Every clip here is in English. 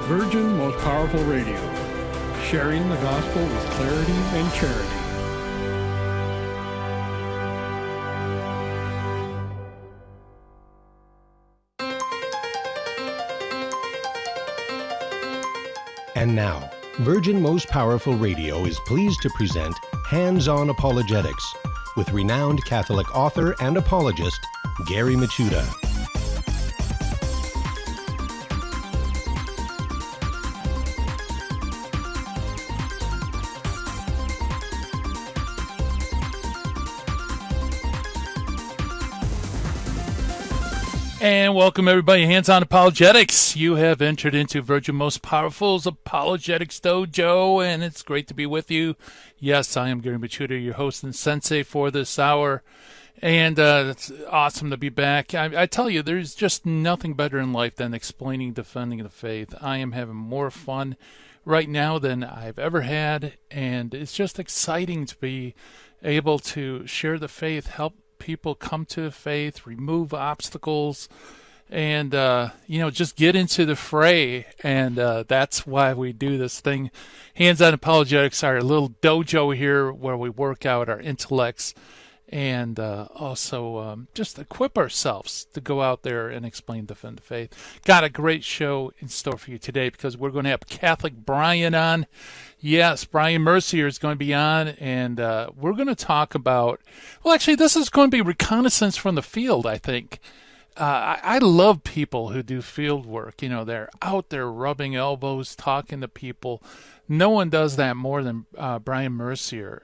Virgin Most Powerful Radio, sharing the gospel with clarity and charity. And now, Virgin Most Powerful Radio is pleased to present Hands-On Apologetics with renowned Catholic author and apologist, Gary Michuta. And welcome, everybody. Hands-On Apologetics. You have entered into Virgin Most Powerful's Apologetics Dojo, and it's great to be with you. Yes, I am Gary Michuta, your host and sensei for this hour, and it's awesome to be back. I tell you, there's just nothing better in life than explaining, defending the faith. I am having more fun right now than I've ever had, and it's just exciting to be able to share the faith, help people come to the faith, remove obstacles, and just get into the fray. And that's why we do this thing. Hands-On Apologetics, our little dojo here where we work out our intellects and also just equip ourselves to go out there and explain, defend the faith. Got a great show in store for you today because we're going to have Catholic Bryan on. Yes, Bryan Mercier is going to be on, and we're going to talk about, well, actually, this is going to be reconnaissance from the field, I think. I love people who do field work. You know, they're out there rubbing elbows, talking to people. No one does that more than Bryan Mercier,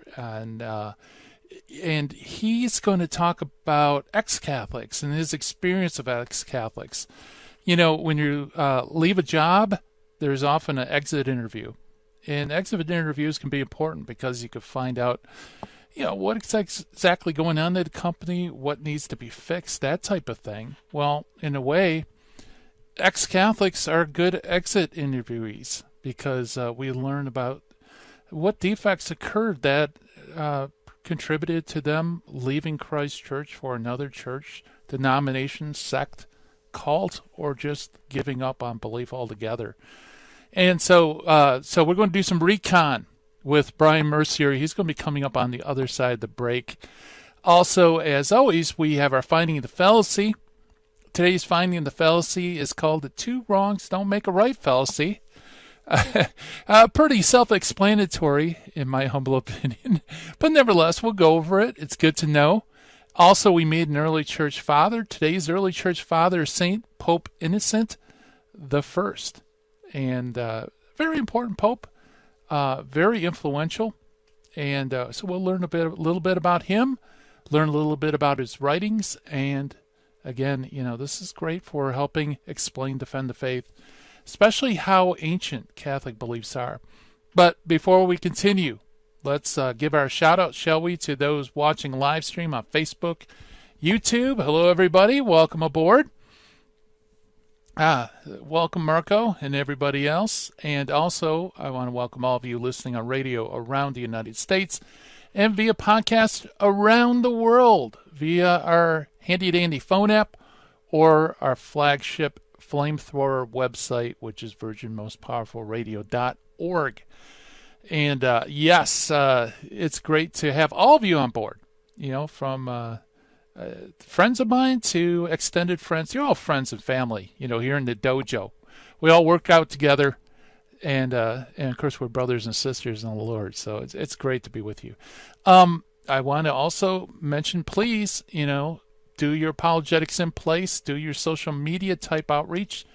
and he's going to talk about ex-Catholics and his experience of ex-Catholics. You know, when you leave a job, there's often an exit interview. And exit interviews can be important because you can find out, what's exactly going on in the company, what needs to be fixed, that type of thing. Well, in a way, ex-Catholics are good exit interviewees because we learn about what defects occurred that contributed to them leaving Christ Church for another church, denomination, sect, cult, or just giving up on belief altogether. And so we're going to do some recon with Bryan Mercier. He's going to be coming up on the other side of the break. Also, as always, we have our Finding the Fallacy. Today's Finding the Fallacy is called the Two Wrongs Don't Make a Right Fallacy. Pretty self-explanatory, in my humble opinion. But nevertheless, we'll go over it. It's good to know. Also, we made an early church father. Today's early church father is Saint Pope Innocent the First. And very important pope, very influential. And so we'll learn a little bit about him, learn a little bit about his writings. And again, this is great for helping explain, defend the faith, especially how ancient Catholic beliefs are. But before we continue, let's give our shout out, shall we, to those watching live stream on Facebook, YouTube. Hello, everybody. Welcome aboard. Welcome, Marco, and everybody else. And also, I want to welcome all of you listening on radio around the United States and via podcast around the world via our handy-dandy phone app or our flagship flamethrower website, which is virginmostpowerfulradio.org. And yes, it's great to have all of you on board, from friends of mine to extended friends. You're all friends and family, here in the dojo. We all work out together, and of course we're brothers and sisters in the Lord, so it's great to be with you. I want to also mention, please, do your apologetics in place, do your social media type outreach.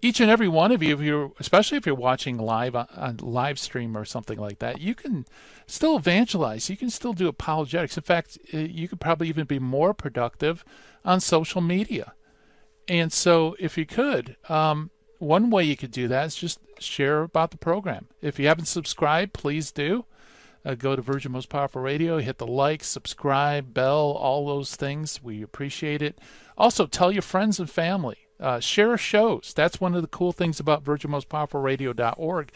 Each and every one of you, especially if you're watching live on live stream or something like that, you can still evangelize. You can still do apologetics. In fact, you could probably even be more productive on social media. And so if you could, one way you could do that is just share about the program. If you haven't subscribed, please do. Go to Virgin Most Powerful Radio, hit the like, subscribe, bell, all those things. We appreciate it. Also, tell your friends and family. Share shows. That's one of the cool things about virginmostpowerfulradio.org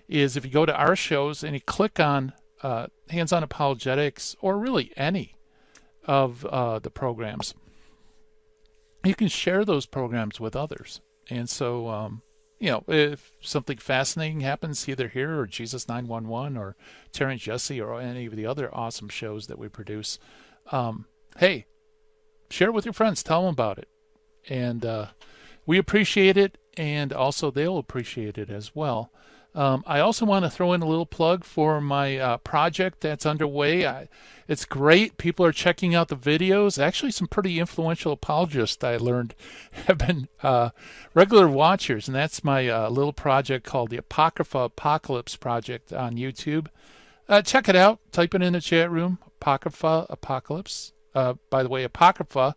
is if you go to our shows and you click on Hands-On Apologetics or really any of the programs, you can share those programs with others. And so if something fascinating happens either here or Jesus 911 or Terry and Jesse or any of the other awesome shows that we produce, hey, share it with your friends. Tell them about it. And we appreciate it, and also they'll appreciate it as well. I also want to throw in a little plug for my project that's underway. It's great. People are checking out the videos. Actually, some pretty influential apologists I learned have been regular watchers, and that's my little project called the Apocrypha Apocalypse Project on YouTube. Check it out. Type it in the chat room, Apocrypha Apocalypse. By the way, Apocrypha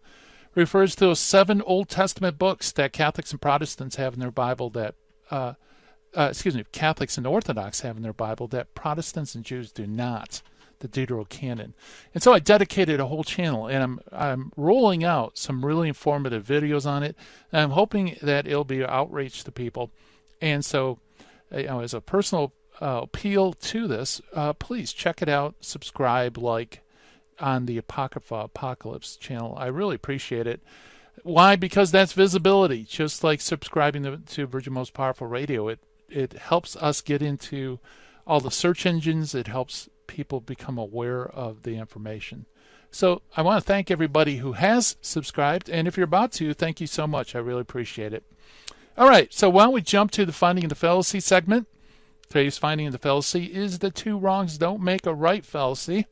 refers to 7 Old Testament books that Catholics and Protestants have in their Bible that Catholics and Orthodox have in their Bible that Protestants and Jews do not, the Deuterocanon. And so I dedicated a whole channel, and I'm rolling out some really informative videos on it, and I'm hoping that it'll be outreach to people. And so, as a personal appeal to this, please check it out, subscribe, like on the Apocrypha Apocalypse channel. I really appreciate it. Why? Because that's visibility. Just like subscribing to Virgin Most Powerful Radio, it helps us get into all the search engines. It helps people become aware of the information. So I want to thank everybody who has subscribed, and if you're about to, thank you so much. I really appreciate it. All right, so why don't we jump to the Finding the Fallacy segment. Today's Finding the Fallacy is the 2 wrongs don't make a right fallacy.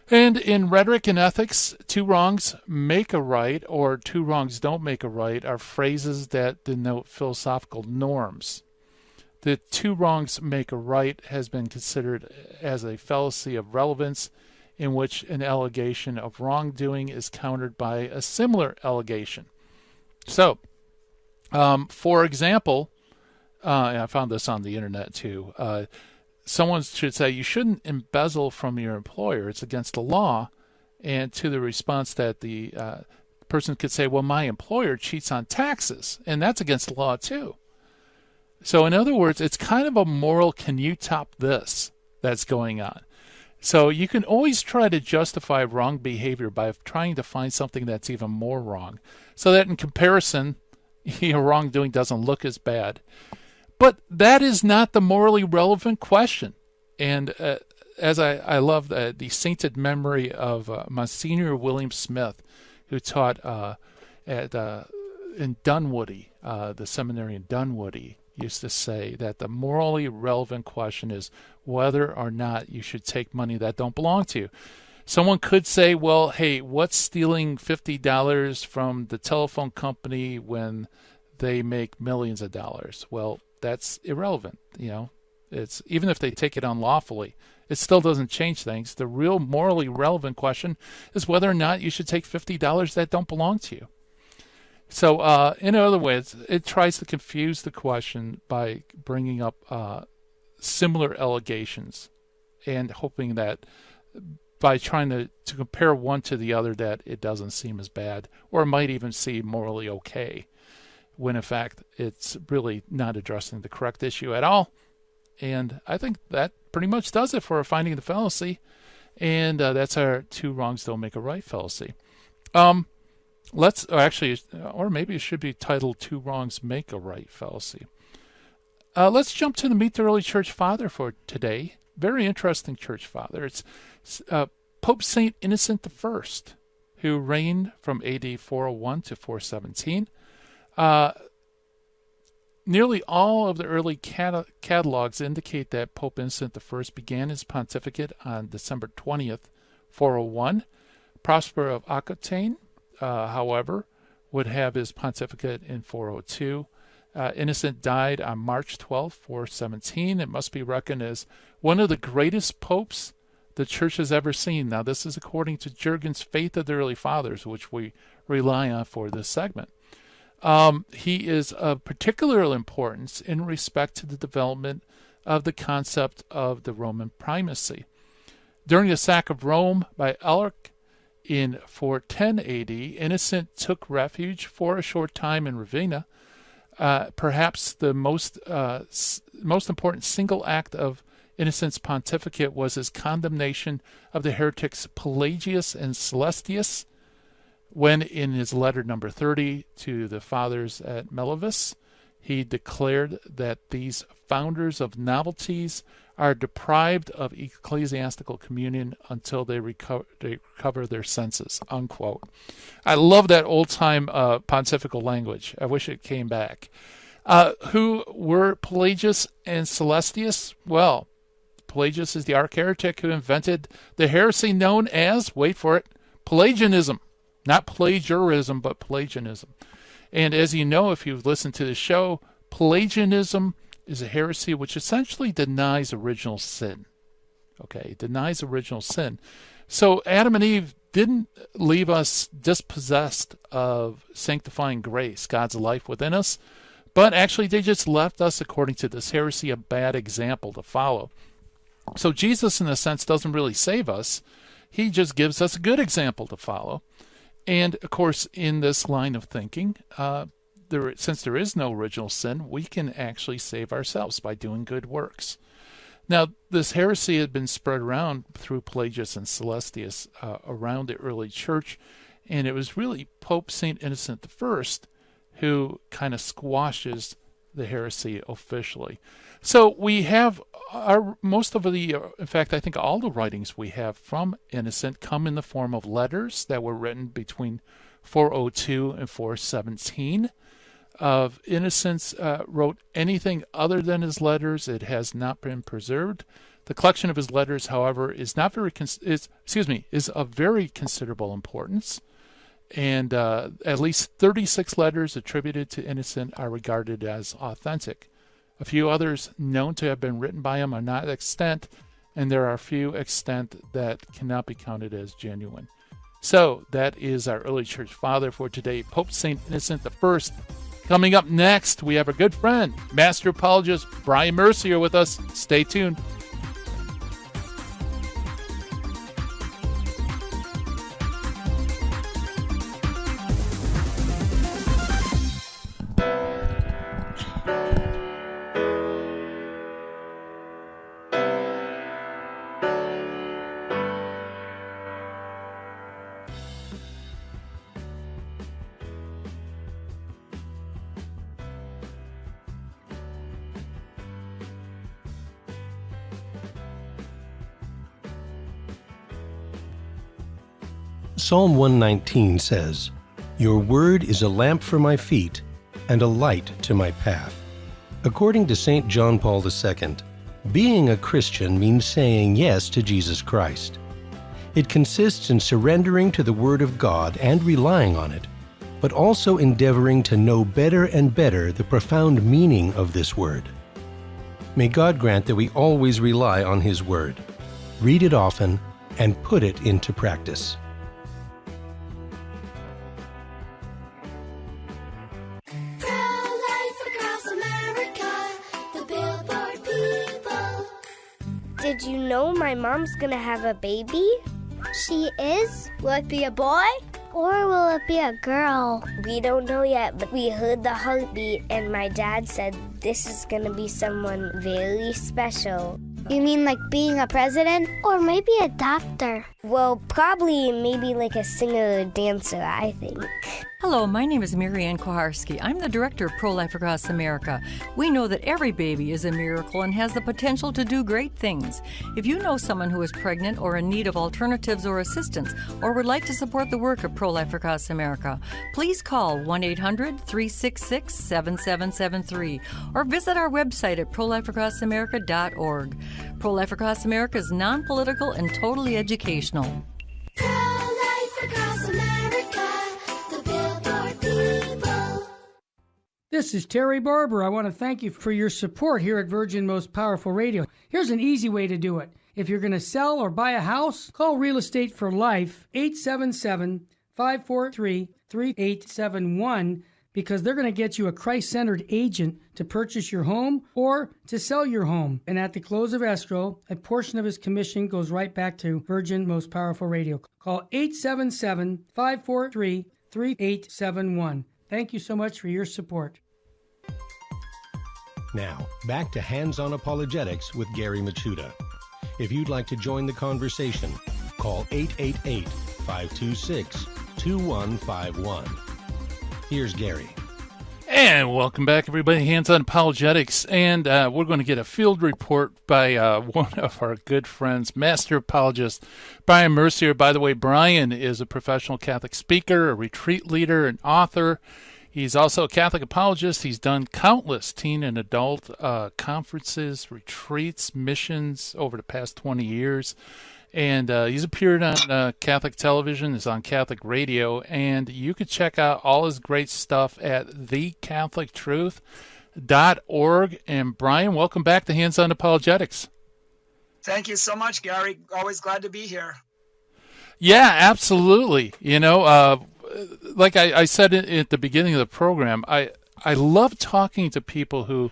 And in rhetoric and ethics, 2 wrongs make a right, or 2 wrongs don't make a right, are phrases that denote philosophical norms. The 2 wrongs make a right has been considered as a fallacy of relevance in which an allegation of wrongdoing is countered by a similar allegation. So, for example, I found this on the internet too. Someone should say, you shouldn't embezzle from your employer. It's against the law. And to the response that the person could say, well, my employer cheats on taxes, and that's against the law too. So in other words, it's kind of a moral can you top this that's going on. So you can always try to justify wrong behavior by trying to find something that's even more wrong, so that in comparison, your wrongdoing doesn't look as bad. But that is not the morally relevant question. And as I love the sainted memory of Monsignor William Smith, who taught in Dunwoody, the seminary in Dunwoody, used to say that the morally relevant question is whether or not you should take money that don't belong to you. Someone could say, well, hey, what's stealing $50 from the telephone company when they make millions of dollars? Well, that's irrelevant. It's even if they take it unlawfully, it still doesn't change things. The real morally relevant question is whether or not you should take $50 that don't belong to you. So, in other words, it tries to confuse the question by bringing up similar allegations and hoping that by trying to compare one to the other that it doesn't seem as bad, or it might even seem morally okay, when in fact it's really not addressing the correct issue at all. And I think that pretty much does it for our Finding the Fallacy. And that's our 2 wrongs don't make a right fallacy. Or maybe it should be titled 2 wrongs make a right fallacy. Let's jump to the Meet the Early Church Father for today. Very interesting church father. It's Pope St. Innocent I, who reigned from AD 401 to 417. Nearly all of the early catalogs indicate that Pope Innocent I began his pontificate on December 20th, 401. Prosper of Aquitaine, however, would have his pontificate in 402. Innocent died on March 12, 417. It must be reckoned as one of the greatest popes the church has ever seen. Now, this is according to Jurgen's Faith of the Early Fathers, which we rely on for this segment. He is of particular importance in respect to the development of the concept of the Roman primacy. During the sack of Rome by Alaric in 410 AD, Innocent took refuge for a short time in Ravenna. Perhaps the most important single act of Innocent's pontificate was his condemnation of the heretics Pelagius and Celestius, when in his letter number 30 to the fathers at Melivis, He declared that these founders of novelties are deprived of ecclesiastical communion until they recover their senses, unquote. I love that old-time pontifical language. I wish it came back. Who were Pelagius and Celestius? Well, Pelagius is the arch-heretic who invented the heresy known as, wait for it, Pelagianism. Not plagiarism, but Pelagianism. And as you know, if you've listened to the show, Pelagianism is a heresy which essentially denies original sin. Okay, it denies original sin. So Adam and Eve didn't leave us dispossessed of sanctifying grace, God's life within us, but actually they just left us, according to this heresy, a bad example to follow. So Jesus, in a sense, doesn't really save us. He just gives us a good example to follow. And, of course, in this line of thinking, since there is no original sin, we can actually save ourselves by doing good works. Now, this heresy had been spread around through Pelagius and Celestius around the early church, and it was really Pope St. Innocent I who kind of squashes the heresy officially. So we have most of the, in fact, I think all the writings we have from Innocent come in the form of letters that were written between 402 and 417. Of Innocent wrote anything other than his letters, it has not been preserved. The collection of his letters, however, is of very considerable importance. And at least 36 letters attributed to Innocent are regarded as authentic. A few others known to have been written by him are not extant, and there are a few extant that cannot be counted as genuine. So that is our early church father for today, Pope St. Innocent I. Coming up next, we have our good friend, Master Apologist Bryan Mercier with us. Stay tuned. Psalm 119 says, "Your word is a lamp for my feet and a light to my path." According to St. John Paul II, being a Christian means saying yes to Jesus Christ. It consists in surrendering to the Word of God and relying on it, but also endeavoring to know better and better the profound meaning of this Word. May God grant that we always rely on His Word, read it often, and put it into practice. Did you know my mom's gonna have a baby? She is? Will it be a boy? Or will it be a girl? We don't know yet, but we heard the heartbeat and my dad said this is gonna be someone very special. You mean like being a president? Or maybe a doctor. Well, probably maybe like a singer or dancer, I think. Hello, my name is Mary Ann Koharski. I'm the director of Pro-Life Across America. We know that every baby is a miracle and has the potential to do great things. If you know someone who is pregnant or in need of alternatives or assistance, or would like to support the work of Pro-Life Across America, please call 1-800-366-7773 or visit our website at prolifeacrossamerica.org. Pro-Life Across America is non-political and totally educational. Pro-Life Across America, the Billboard people. This is Terry Barber. I want to thank you for your support here at Virgin Most Powerful Radio. Here's an easy way to do it. If you're going to sell or buy a house, call Real Estate for Life, 877-543-3871, because they're going to get you a Christ-centered agent to purchase your home or to sell your home. And at the close of escrow, a portion of his commission goes right back to Virgin Most Powerful Radio. Call 877-543-3871. Thank you so much for your support. Now, back to Hands-On Apologetics with Gary Machuda. If you'd like to join the conversation, call 888-526-2151. Here's Gary. And welcome back, everybody. Hands on Apologetics. And we're going to get a field report by one of our good friends, master apologist, Bryan Mercier. By the way, Bryan is a professional Catholic speaker, a retreat leader, an author. He's also a Catholic apologist. He's done countless teen and adult conferences, retreats, missions over the past 20 years. And he's appeared on Catholic television, is on Catholic radio, and you could check out all his great stuff at thecatholictruth.org. And Bryan, welcome back to Hands on Apologetics. Thank you so much, Gary. Always glad to be here. Yeah, absolutely. You know, like I said at the beginning of the program, I love talking to people who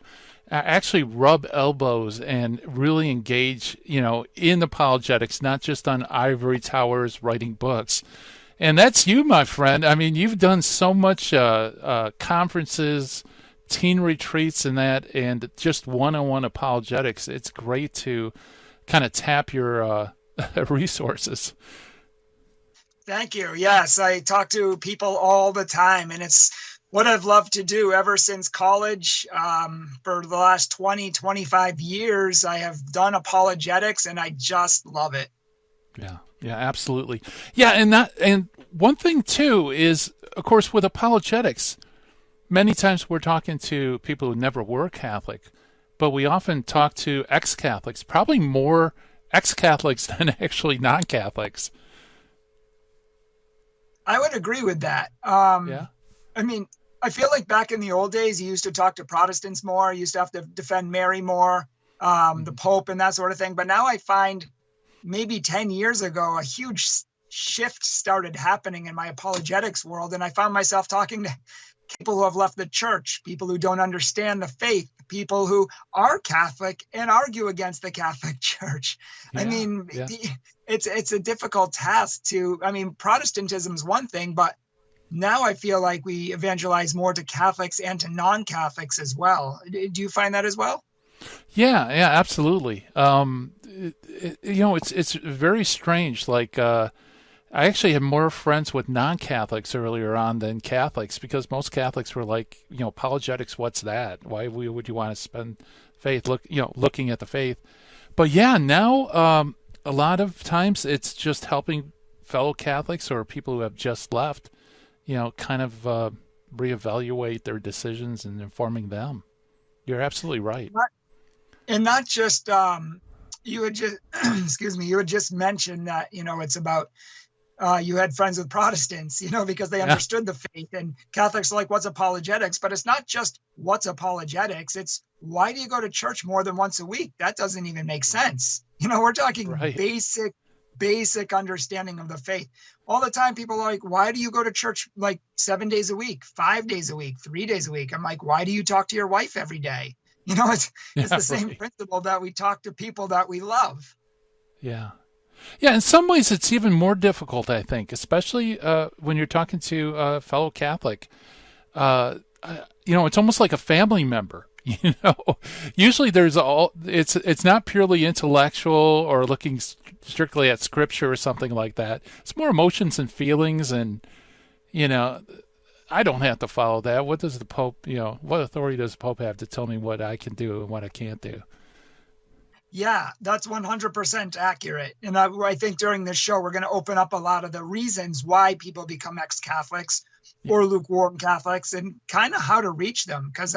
actually rub elbows and really engage, you know, in apologetics, not just on ivory towers writing books. And that's you, my friend. I mean, you've done so much conferences, teen retreats and that, and just one-on-one apologetics. It's great to kind of tap your resources. Thank you. Yes, I talk to people all the time, and it's what I've loved to do ever since college. For the last 25 years, I have done apologetics, and I just love it. Yeah, absolutely. Yeah, and one thing too is, of course, with apologetics, many times we're talking to people who never were Catholic, but we often talk to ex-Catholics, probably more ex-Catholics than actually non-Catholics. I would agree with that. Yeah. I mean, I feel like back in the old days, you used to talk to Protestants more. You used to have to defend Mary more, the Pope and that sort of thing. But now I find maybe 10 years ago, a huge shift started happening in my apologetics world. And I found myself talking to people who have left the church, people who don't understand the faith, people who are Catholic and argue against the Catholic Church. Yeah, I mean, it's a difficult task Protestantism is one thing, but now I feel like we evangelize more to Catholics and to non-Catholics as well. Do you find that as well? Yeah, absolutely. It's very strange. Like, I actually had more friends with non-Catholics earlier on than Catholics, because most Catholics were like, apologetics, what's that? Why would you want to spend faith looking at the faith? But yeah, now a lot of times it's just helping fellow Catholics or people who have just left, kind of reevaluate their decisions and informing them. You're absolutely right. And not just, you had just, you had just mentioned that, it's about, you had friends with Protestants, because they understood the faith, and Catholics are like, what's apologetics? But it's not just what's apologetics. It's why do you go to church more than once a week? That doesn't even make sense. We're talking right. basic understanding of the faith. All the time people are like, why do you go to church like 7 days a week, 5 days a week, 3 days a week? I'm like, why do you talk to your wife every day? It's the same right. principle that we talk to people that we love. Yeah. Yeah, in some ways it's even more difficult, I think, especially when you're talking to a fellow Catholic. It's almost like a family member. Usually it's not purely intellectual or looking strictly at scripture or something like that. It's more emotions and feelings, and I don't have to follow that. What does the Pope, what authority does the Pope have to tell me what I can do and what I can't do? Yeah, that's 100% accurate. And I think during this show, we're going to open up a lot of the reasons why people become ex-Catholics or lukewarm Catholics, and kind of how to reach them. Because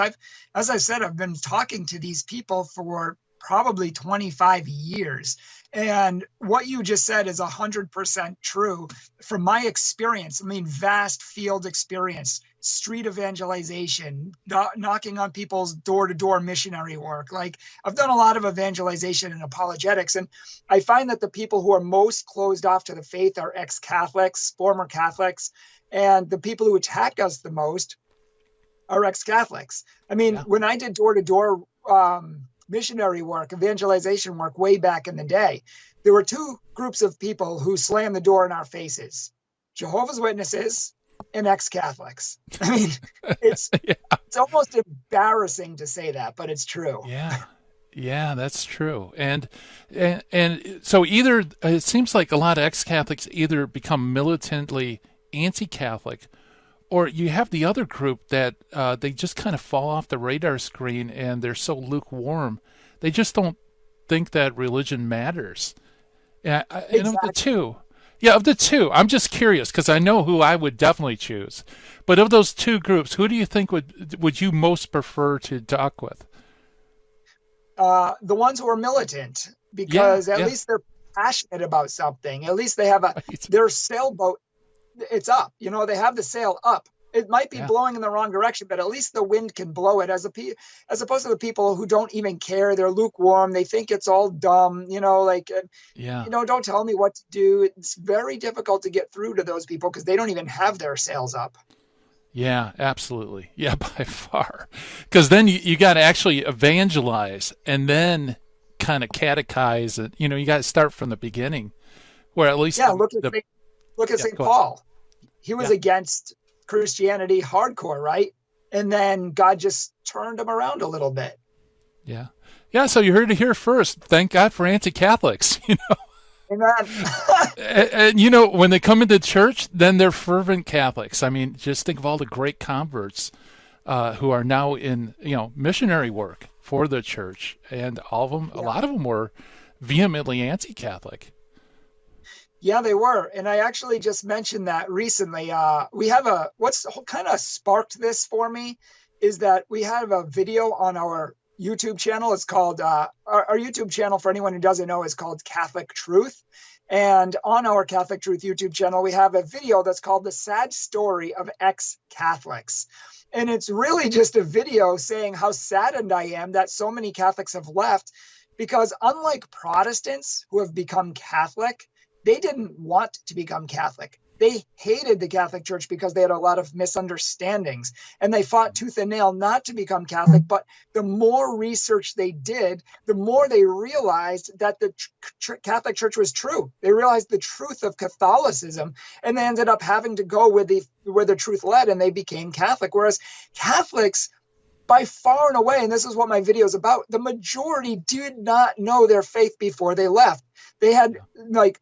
as I said, I've been talking to these people for probably 25 years. And what you just said is 100% true from my experience. I mean, vast field experience, street evangelization, knocking on people's door-to-door missionary work. Like, I've done a lot of evangelization and apologetics, and I find that the people who are most closed off to the faith are ex-Catholics, former Catholics, and the people who attack us the most are ex-Catholics. I mean, when I did door-to-door missionary work, evangelization work way back in the day, there were two groups of people who slammed the door in our faces: Jehovah's Witnesses and ex-Catholics. I mean, it's almost embarrassing to say that, but it's true. Yeah, that's true. And so either it seems like a lot of ex-Catholics either become militantly anti-Catholic, Or you have the other group that they just kind of fall off the radar screen and they're so lukewarm. They just don't think that religion matters. And of the two, of the two, I'm just curious because I know who I would definitely choose. But of those two groups, who do you think would you most prefer to talk with? The ones who are militant, because at least they're passionate about something. At least they have their sailboat. It's up. They have the sail up. It might be blowing in the wrong direction, but at least the wind can blow it as opposed to the people who don't even care. They're lukewarm. They think it's all dumb, don't tell me what to do. It's very difficult to get through to those people because they don't even have their sails up. Yeah, absolutely. Yeah, by far. Because then you got to actually evangelize and then kind of catechize it. You got to start from the beginning where at least look at St. Paul. He was against Christianity hardcore, right? And then God just turned him around a little bit. Yeah. Yeah, so you heard it here first. Thank God for anti-Catholics, Amen. And when they come into church, then they're fervent Catholics. I mean, just think of all the great converts who are now in, missionary work for the church. And all of them, a lot of them were vehemently anti-Catholic. Yeah, they were. And I actually just mentioned that recently. We have what's kind of sparked this for me is that we have a video on our YouTube channel. It's called, our YouTube channel, for anyone who doesn't know, is called Catholic Truth. And on our Catholic Truth YouTube channel, we have a video that's called The Sad Story of Ex-Catholics. And it's really just a video saying how saddened I am that so many Catholics have left, because unlike Protestants who have become Catholic, they didn't want to become Catholic. They hated the Catholic Church because they had a lot of misunderstandings, and they fought tooth and nail not to become Catholic. But the more research they did, the more they realized that the Catholic Church was true. They realized the truth of Catholicism, and they ended up having to go where the truth led, and they became Catholic. Whereas Catholics, by far and away, and this is what my video is about, the majority did not know their faith before they left. They had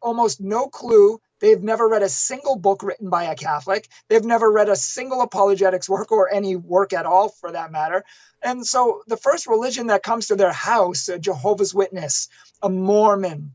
almost no clue. They've never read a single book written by a Catholic. They've never read a single apologetics work or any work at all for that matter. And so the first religion that comes to their house, a Jehovah's Witness, a Mormon,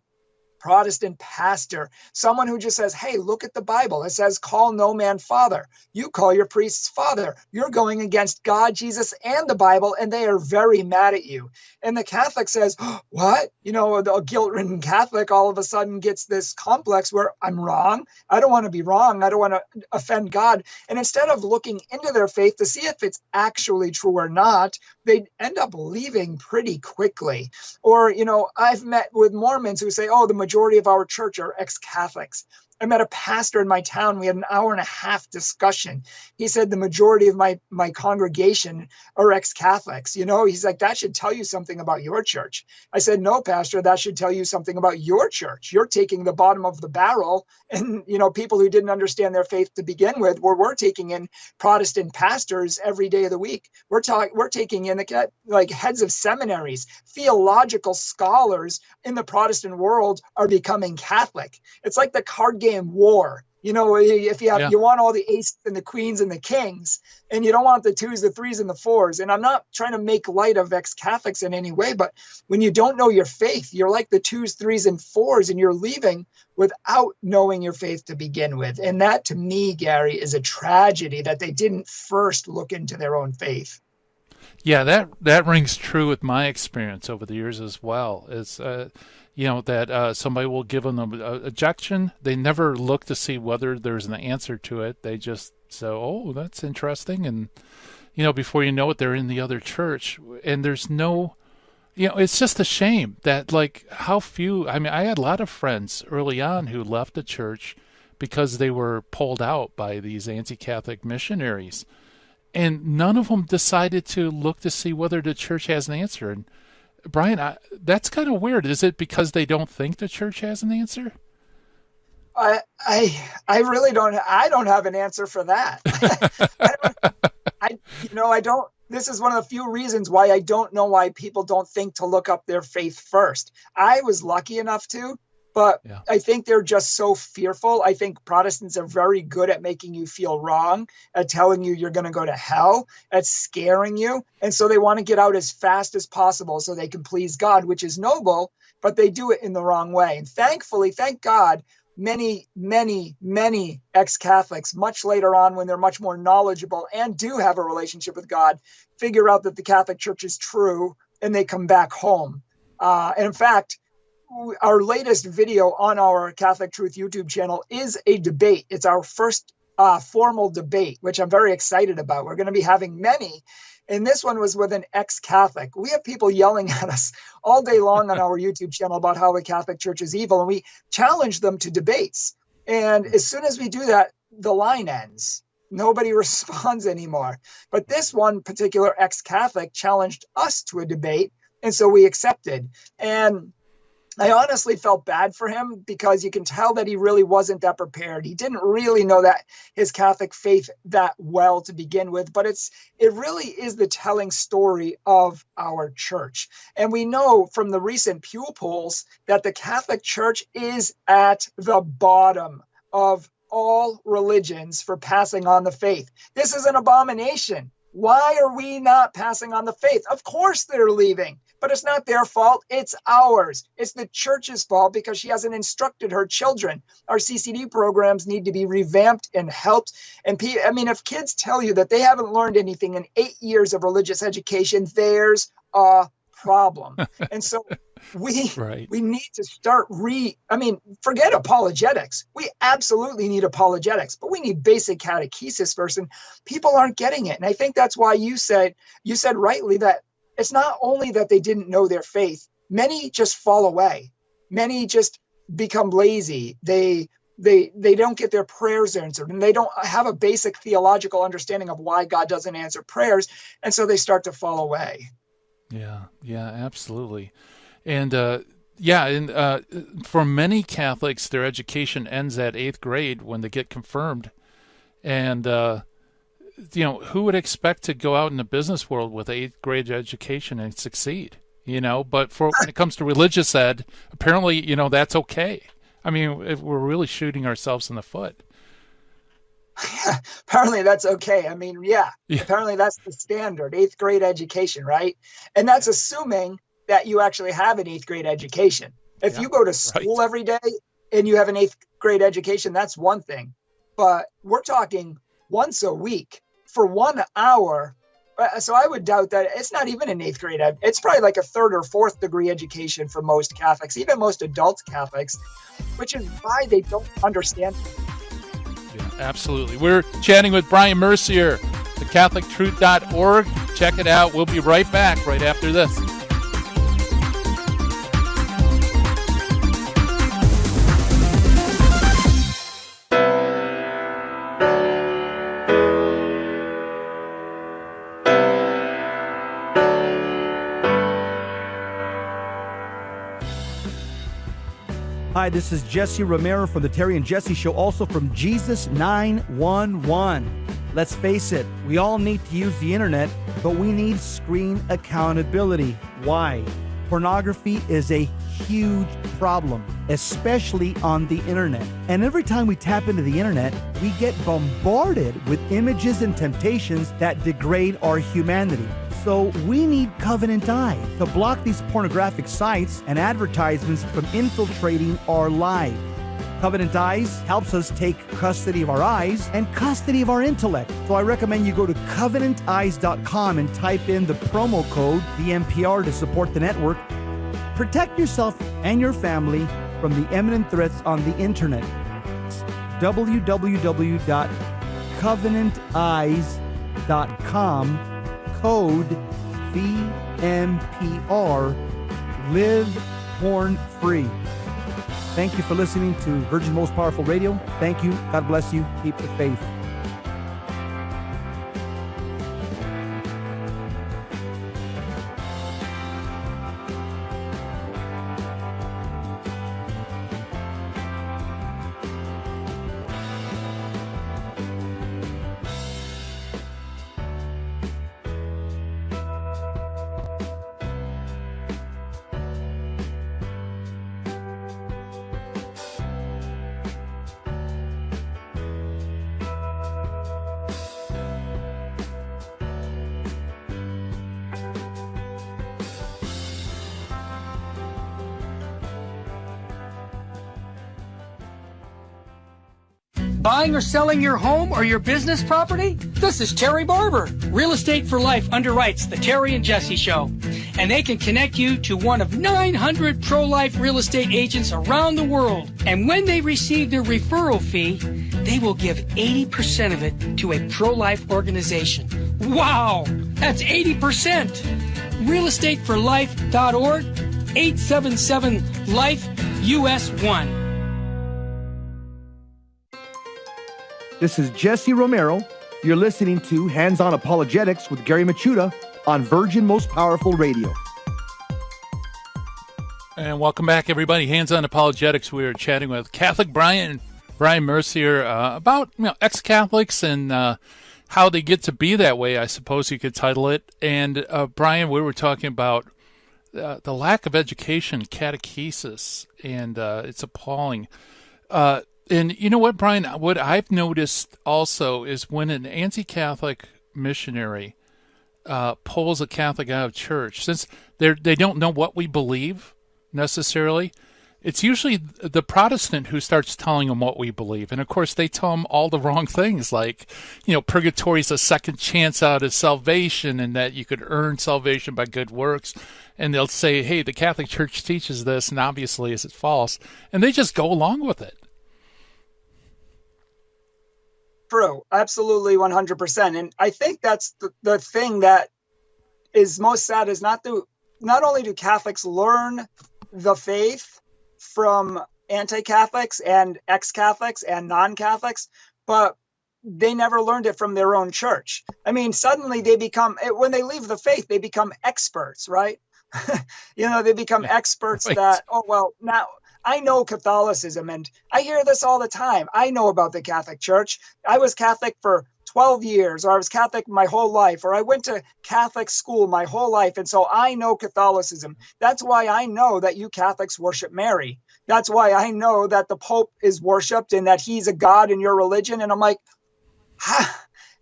Protestant pastor, someone who just says, hey, look at the Bible. It says, call no man father. You call your priests father. You're going against God, Jesus, and the Bible, and they are very mad at you. And the Catholic says, what? The guilt-ridden Catholic all of a sudden gets this complex where I'm wrong. I don't want to be wrong. I don't want to offend God. And instead of looking into their faith to see if it's actually true or not, they end up leaving pretty quickly. Or, I've met with Mormons who say, the majority of our church are ex-Catholics. I met a pastor in my town. We had an hour and a half discussion. He said the majority of my congregation are ex-Catholics. He's like, that should tell you something about your church. I said, no, Pastor, that should tell you something about your church. You're taking the bottom of the barrel, and people who didn't understand their faith to begin with, where we're taking in Protestant pastors every day of the week. We're taking in heads of seminaries, theological scholars in the Protestant world are becoming Catholic. It's like the card game war. If you want all the aces and the queens and the kings, and you don't want the twos, the threes, and the fours. And I'm not trying to make light of ex-Catholics in any way, but when you don't know your faith, you're like the twos, threes, and fours, and you're leaving without knowing your faith to begin with. And that, to me, Gary, is a tragedy that they didn't first look into their own faith. Yeah, that rings true with my experience over the years as well. It's that somebody will give them an objection. They never look to see whether there's an answer to it. They just say, oh, that's interesting. And, before you know it, they're in the other church. And there's no, it's just a shame that how few, I had a lot of friends early on who left the church because they were pulled out by these anti-Catholic missionaries. And none of them decided to look to see whether the church has an answer. And Bryan, that's kind of weird. Is it because they don't think the church has an answer? I really don't. I don't have an answer for that. I don't. This is one of the few reasons why I don't know why people don't think to look up their faith first. I was lucky enough to. But Yeah. I think they're just so fearful. I think Protestants are very good at making you feel wrong, at telling you you're going to go to hell, at scaring you. And so they want to get out as fast as possible so they can please God, which is noble, but they do it in the wrong way. And thankfully, thank God, many ex-Catholics, much later on when they're much more knowledgeable and do have a relationship with God, figure out that the Catholic Church is true and they come back home. And in fact, our latest video on our Catholic Truth YouTube channel is a debate. It's our first formal debate, which I'm very excited about. We're going to be having many. And this one was with an ex-Catholic. We have people yelling at us all day long on our YouTube channel about how the Catholic Church is evil. And we challenge them to debates. And as soon as we do that, the line ends. Nobody responds anymore. But this one particular ex-Catholic challenged us to a debate. And so we accepted. And I honestly felt bad for him because you can tell that he really wasn't that prepared. He didn't really know that his Catholic faith that well to begin with, but it really is the telling story of our church. And we know from the recent Pew polls that the Catholic Church is at the bottom of all religions for passing on the faith. This is an abomination. Why are we not passing on the faith? Of course they're leaving, but it's not their fault. It's ours. It's the church's fault because she hasn't instructed her children. Our CCD programs need to be revamped and helped. And if kids tell you that they haven't learned anything in 8 years of religious education, there's a problem. And so we need to start forget apologetics. We absolutely need apologetics, but we need basic catechesis first. And people aren't getting it. And I think that's why you said rightly that it's not only that they didn't know their faith. Many just fall away. Many just become lazy. They don't get their prayers answered, and they don't have a basic theological understanding of why God doesn't answer prayers. And so they start to fall away. Yeah, absolutely. And for many Catholics, their education ends at 8th grade when they get confirmed. And, who would expect to go out in the business world with 8th grade education and succeed? But when it comes to religious ed, apparently, that's okay. I mean, we're really shooting ourselves in the foot. Apparently that's okay. Apparently that's the standard, 8th grade education, right? And that's assuming that you actually have an 8th grade education. If you go to school every day and you have an 8th grade education, that's one thing. But we're talking once a week for 1 hour. So I would doubt that it's not even an 8th grade. It's probably like a 3rd or 4th degree education for most Catholics, even most adult Catholics, which is why they don't understand. Yeah, absolutely. We're chatting with Bryan Mercier, thecatholictruth.org. Check it out. We'll be right back right after this. Hi, this is Jesse Romero from the Terry and Jesse Show, also from Jesus 911. Let's face it, we all need to use the internet, but we need screen accountability. Why? Pornography is a huge problem, especially on the internet. And every time we tap into the internet, we get bombarded with images and temptations that degrade our humanity. So we need Covenant Eyes to block these pornographic sites and advertisements from infiltrating our lives. Covenant Eyes helps us take custody of our eyes and custody of our intellect. So I recommend you go to covenanteyes.com and type in the promo code, VMPR, to support the network. Protect yourself and your family from the imminent threats on the internet. www.covenanteyes.com, code VMPR, live porn free. Thank you for listening to Virgin Most Powerful Radio. Thank you. God bless you. Keep the faith. Buying or selling your home or your business property? This is Terry Barber. Real Estate for Life underwrites the Terry and Jesse Show. And they can connect you to one of 900 pro-life real estate agents around the world. And when they receive their referral fee, they will give 80% of it to a pro-life organization. Wow! That's 80%! realestateforlife.org, 877-LIFE-US1. This is Jesse Romero. You're listening to Hands-On Apologetics with Gary Machuda on Virgin Most Powerful Radio. And welcome back, everybody. Hands-On Apologetics. We are chatting with Catholic Bryan Mercier about ex-Catholics and how they get to be that way, I suppose you could title it. And Bryan, we were talking about the lack of education, catechesis, and it's appalling. And you know what, Bryan, what I've noticed also is when an anti-Catholic missionary pulls a Catholic out of church, since they don't know what we believe necessarily, it's usually the Protestant who starts telling them what we believe. And, of course, they tell them all the wrong things, like, purgatory is a second chance out of salvation and that you could earn salvation by good works. And they'll say, hey, the Catholic Church teaches this, and obviously is it false? And they just go along with it. True. Absolutely 100%. And I think that's the thing that is most sad is not only do Catholics learn the faith from anti-Catholics and ex-Catholics and non-Catholics, but they never learned it from their own church. I mean, suddenly they become, when they leave the faith, they become experts, right? They become experts right. That, now I know Catholicism, and I hear this all the time. I know about the Catholic Church. I was Catholic for 12 years, or I was Catholic my whole life, or I went to Catholic school my whole life, and so I know Catholicism. That's why I know that you Catholics worship Mary. That's why I know that the Pope is worshipped and that he's a god in your religion. And I'm like,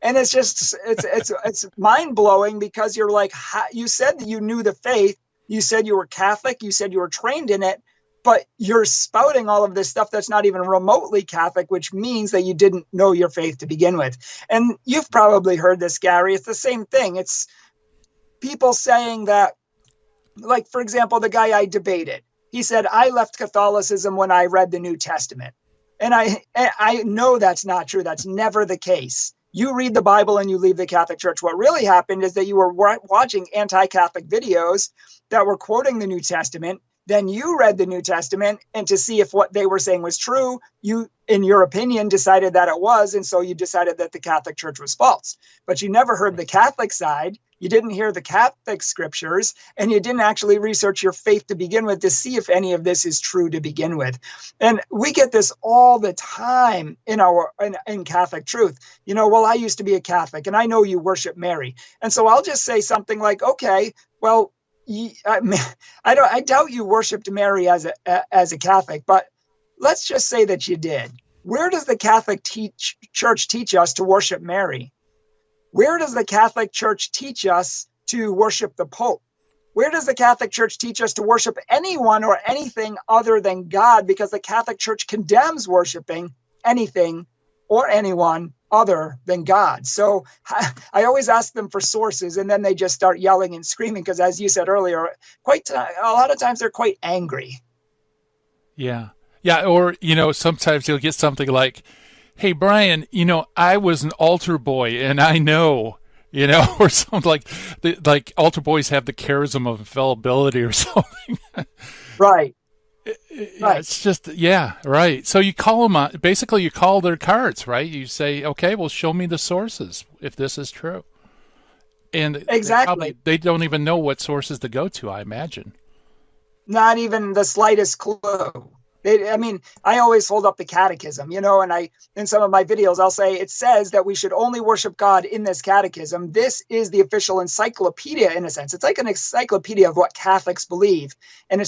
and it's just, it's mind-blowing, because you're like, you said that you knew the faith, you said you were Catholic, you said you were trained in it, but you're spouting all of this stuff that's not even remotely Catholic, which means that you didn't know your faith to begin with. And you've probably heard this, Gary. It's the same thing. It's people saying that, like, for example, the guy I debated, he said, I left Catholicism when I read the New Testament. And I know that's not true. That's never the case. You read the Bible and you leave the Catholic Church. What really happened is that you were watching anti-Catholic videos that were quoting the New Testament. Then you read the New Testament, and to see if what they were saying was true, you, in your opinion, decided that it was, and so you decided that the Catholic Church was false. But you never heard the Catholic side, you didn't hear the Catholic scriptures, and you didn't actually research your faith to begin with to see if any of this is true to begin with. And we get this all the time in Catholic truth. I used to be a Catholic, and I know you worship Mary. And so I'll just say something like, okay, well, I doubt you worshipped Mary as a Catholic, but let's just say that you did. Where does the Catholic Church teach us to worship Mary? Where does the Catholic Church teach us to worship the Pope? Where does the Catholic Church teach us to worship anyone or anything other than God? Because the Catholic Church condemns worshiping anything or anyone other than God. So I always ask them for sources, and then they just start yelling and screaming because, as you said earlier, a lot of times they're quite angry. Yeah. Or, sometimes you'll get something like, hey, Bryan, I was an altar boy and I know, or something like altar boys have the charism of infallibility or something. Right. Right. It's just, right. So you call them on, basically you call their cards, right? You say, okay, well, show me the sources if this is true. And exactly, they don't even know what sources to go to, I imagine. Not even the slightest clue. I always hold up the catechism, and in some of my videos, I'll say it says that we should only worship God in this catechism. This is the official encyclopedia in a sense. It's like an encyclopedia of what Catholics believe. And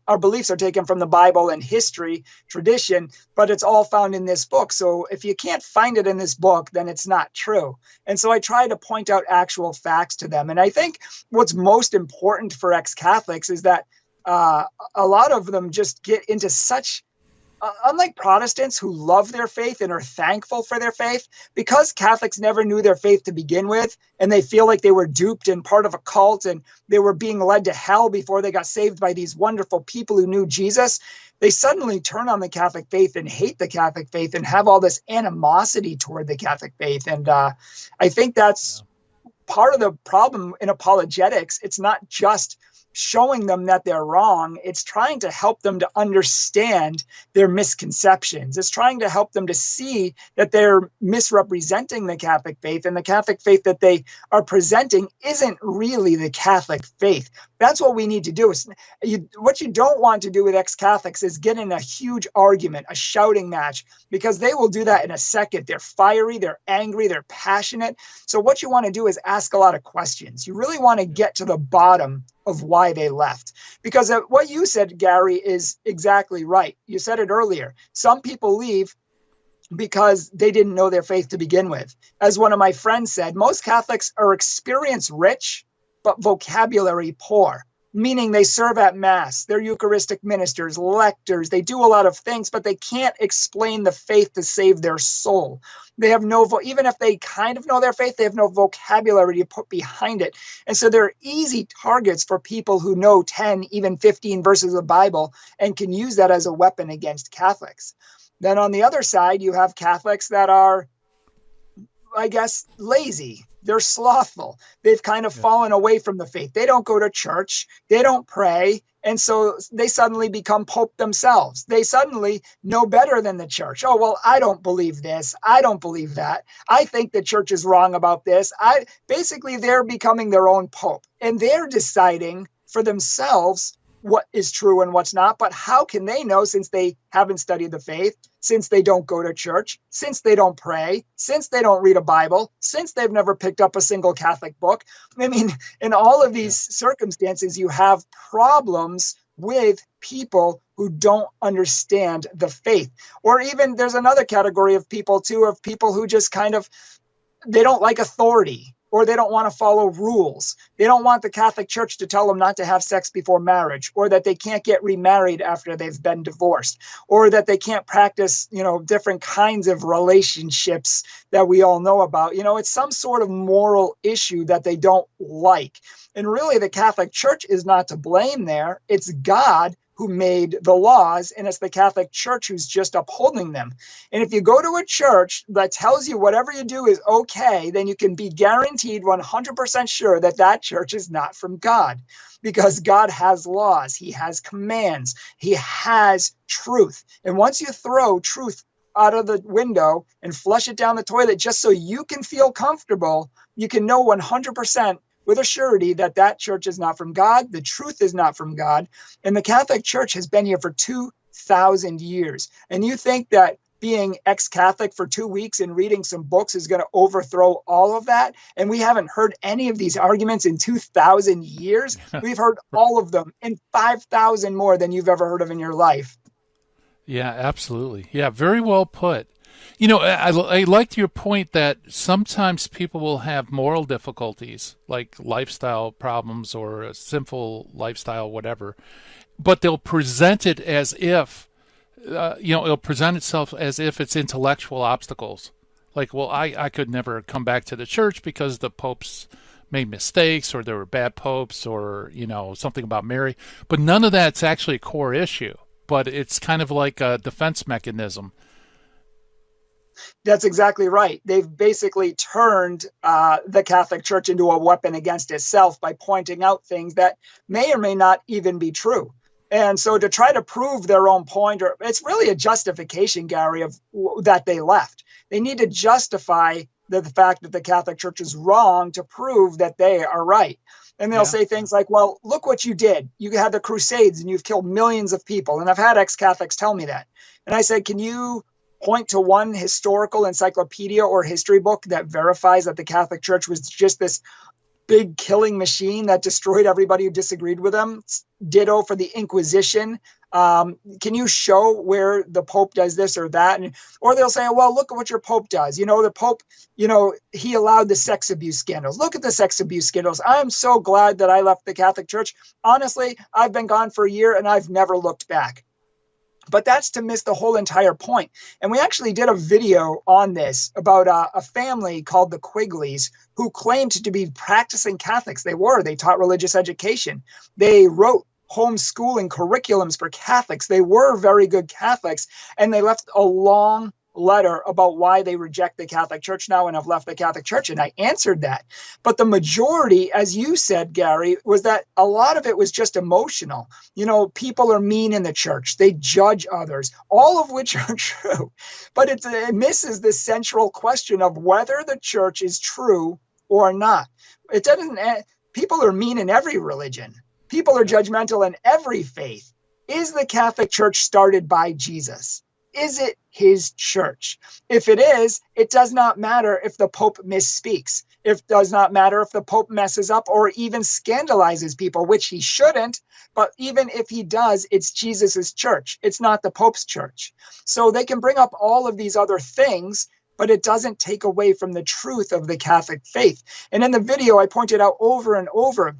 our beliefs are taken from the Bible and history, tradition, but it's all found in this book. So if you can't find it in this book, then it's not true. And so I try to point out actual facts to them. And I think what's most important for ex-Catholics is that a lot of them just get into such unlike Protestants who love their faith and are thankful for their faith, because Catholics never knew their faith to begin with, and they feel like they were duped and part of a cult and they were being led to hell before they got saved by these wonderful people who knew Jesus, they suddenly turn on the Catholic faith and hate the Catholic faith and have all this animosity toward the Catholic faith. And I think that's part of the problem in apologetics. It's not just showing them that they're wrong. It's trying to help them to understand their misconceptions. It's trying to help them to see that they're misrepresenting the Catholic faith, and the Catholic faith that they are presenting isn't really the Catholic faith. That's what we need to do. What you don't want to do with ex-Catholics is get in a huge argument, a shouting match, because they will do that in a second. They're fiery, they're angry, they're passionate. So what you want to do is ask a lot of questions. You really want to get to the bottom of why they left. Because what you said, Gary, is exactly right. You said it earlier. Some people leave because they didn't know their faith to begin with. As one of my friends said, most Catholics are experience rich, but vocabulary poor, meaning they serve at Mass, they're Eucharistic ministers, lectors, they do a lot of things, but they can't explain the faith to save their soul. They have even if they kind of know their faith, they have no vocabulary to put behind it. And so they're easy targets for people who know 10, even 15 verses of the Bible and can use that as a weapon against Catholics. Then on the other side, you have Catholics that are, I guess, lazy. They're slothful. They've kind of fallen away from the faith. They don't go to church. They don't pray. And so they suddenly become Pope themselves. They suddenly know better than the church. Oh, well, I don't believe this. I don't believe that. I think the church is wrong about this. Basically, they're becoming their own Pope. And they're deciding for themselves what is true and what's not. But how can they know, since they haven't studied the faith, since they don't go to church, since they don't pray, since they don't read a Bible, since they've never picked up a single Catholic book? I mean, in all of these circumstances, you have problems with people who don't understand the faith. Or even there's another category of people too, of people who just kind of, they don't like authority, or they don't want to follow rules. They don't want the Catholic Church to tell them not to have sex before marriage, or that they can't get remarried after they've been divorced, or that they can't practice, different kinds of relationships that we all know about. It's some sort of moral issue that they don't like. And really, the Catholic Church is not to blame there. It's God who made the laws, and it's the Catholic Church who's just upholding them. And if you go to a church that tells you whatever you do is okay, then you can be guaranteed 100% sure that that church is not from God, because God has laws, he has commands, he has truth. And once you throw truth out of the window and flush it down the toilet just so you can feel comfortable, you can know 100% with a surety that that church is not from God, the truth is not from God, and the Catholic Church has been here for 2,000 years. And you think that being ex-Catholic for 2 weeks and reading some books is going to overthrow all of that? And we haven't heard any of these arguments in 2,000 years. We've heard all of them, and 5,000 more than you've ever heard of in your life. Yeah, absolutely. Yeah, very well put. I liked your point that sometimes people will have moral difficulties, like lifestyle problems or a sinful lifestyle, whatever, but they'll present it as if, it'll present itself as if it's intellectual obstacles. Like, well, I could never come back to the church because the popes made mistakes, or there were bad popes, or, something about Mary. But none of that's actually a core issue, but it's kind of like a defense mechanism. That's exactly right. They've basically turned the Catholic Church into a weapon against itself by pointing out things that may or may not even be true. And so to try to prove their own point, or it's really a justification, Gary, of that they left. They need to justify the fact that the Catholic Church is wrong to prove that they are right. And they'll say things like, well, look what you did. You had the Crusades and you've killed millions of people. And I've had ex-Catholics tell me that. And I said, can you point to one historical encyclopedia or history book that verifies that the Catholic Church was just this big killing machine that destroyed everybody who disagreed with them? Ditto for the Inquisition. Can you show where the Pope does this or that? Or they'll say, well, look at what your Pope does. The Pope, he allowed the sex abuse scandals. Look at the sex abuse scandals. I'm so glad that I left the Catholic Church. Honestly, I've been gone for a year and I've never looked back. But that's to miss the whole entire point. And we actually did a video on this about a family called the Quigleys who claimed to be practicing Catholics. They taught religious education. They wrote homeschooling curriculums for Catholics. They were very good Catholics, and they left a long letter about why they reject the Catholic Church now and have left the Catholic Church. And I answered that. But the majority, as you said, Gary, was that a lot of it was just emotional. People are mean in the church. They judge others, all of which are true. But it misses the central question of whether the church is true or not. It doesn't. People are mean in every religion. People are judgmental in every faith. Is the Catholic Church started by Jesus? Is it his church? If it is, it does not matter if the Pope misspeaks. It does not matter if the Pope messes up or even scandalizes people, which he shouldn't. But even if he does, it's Jesus's church. It's not the Pope's church. So they can bring up all of these other things, but it doesn't take away from the truth of the Catholic faith. And in the video, I pointed out over and over,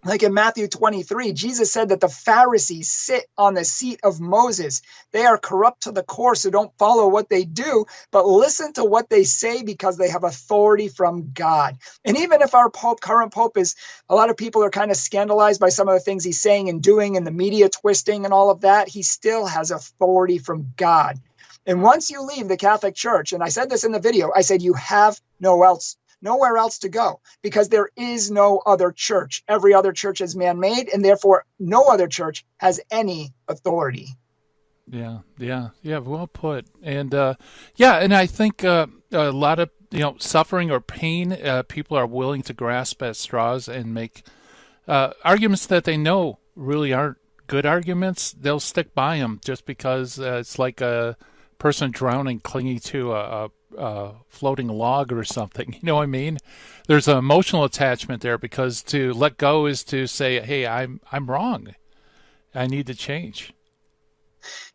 like in Matthew 23, Jesus said that the Pharisees sit on the seat of Moses. They are corrupt to the core, so don't follow what they do, but listen to what they say because they have authority from God. And even if our current Pope a lot of people are kind of scandalized by some of the things he's saying and doing and the media twisting and all of that, he still has authority from God. And once you leave the Catholic Church, and I said this in the video, I said you have nowhere else to go because there is no other church. Every other church is man-made, and therefore no other church has any authority. Yeah, well put. And and I think a lot of suffering or pain, people are willing to grasp at straws and make arguments that they know really aren't good arguments. They'll stick by them just because it's like a person drowning clinging to a floating log or something. You know what I mean? There's an emotional attachment there because to let go is to say, hey, I'm wrong. I need to change.